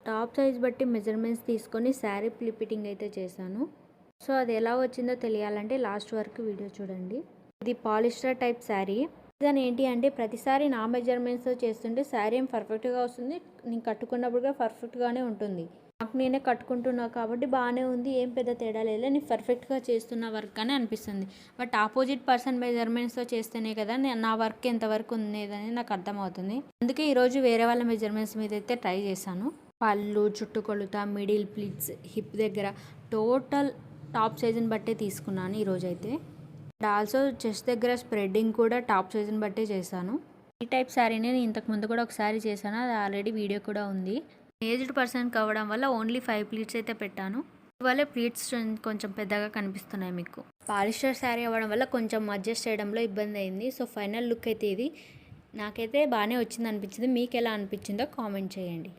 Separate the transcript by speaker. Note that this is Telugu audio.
Speaker 1: టాప్ సైజ్ బట్టి మెజర్మెంట్స్ తీసుకొని శారీ ఫిట్టింగ్ అయితే చేశాను. సో అది ఎలా వచ్చిందో తెలియాలంటే లాస్ట్ వరకు వీడియో చూడండి. ఇది పాలిస్టర్ టైప్ శారీ. దాని ఏంటి అంటే ప్రతిసారి నా మెజర్మెంట్స్తో చేస్తుంటే శారీ ఏం పర్ఫెక్ట్గా వస్తుంది, నేను కట్టుకున్నప్పుడు కూడా పర్ఫెక్ట్గానే ఉంటుంది. నాకు నేనే కట్టుకుంటున్నా కాబట్టి బాగానే ఉంది, ఏం పెద్ద తేడా లేదు, నేను పర్ఫెక్ట్గా చేస్తున్న వర్క్ అని అనిపిస్తుంది. బట్ ఆపోజిట్ పర్సన్ మెజర్మెంట్స్తో చేస్తేనే కదా నా వర్క్ ఎంతవరకు ఉండేదని నాకు అర్థమవుతుంది. అందుకే ఈరోజు వేరే వాళ్ళ మెజర్మెంట్స్ మీద అయితే ట్రై చేశాను. పళ్ళు, చుట్టుకొలత, మిడిల్ ప్లీట్స్, హిప్ దగ్గర టోటల్ టాప్ సైజుని బట్టే తీసుకున్నాను ఈరోజైతే. అండ్ ఆల్సో చెస్ట్ దగ్గర స్ప్రెడ్డింగ్ కూడా టాప్ సైజుని బట్టే చేశాను. ఈ టైప్ శారీని నేను ఇంతకుముందు కూడా ఒకసారి చేశాను, అది ఆల్రెడీ వీడియో కూడా ఉంది. ఏజ్డ్ పర్సన్ కావడం వల్ల ఓన్లీ 5 ప్లీట్స్ అయితే పెట్టాను. ఇవాళ ప్లీట్స్ కొంచెం పెద్దగా కనిపిస్తున్నాయి మీకు. పాలిస్టర్ శారీ అవ్వడం వల్ల కొంచెం అడ్జస్ట్ చేయడంలో ఇబ్బంది అయింది. సో ఫైనల్ లుక్ అయితే ఇది. నాకైతే బాగానే వచ్చింది అనిపించింది. మీకు ఎలా అనిపించిందో కామెంట్ చేయండి.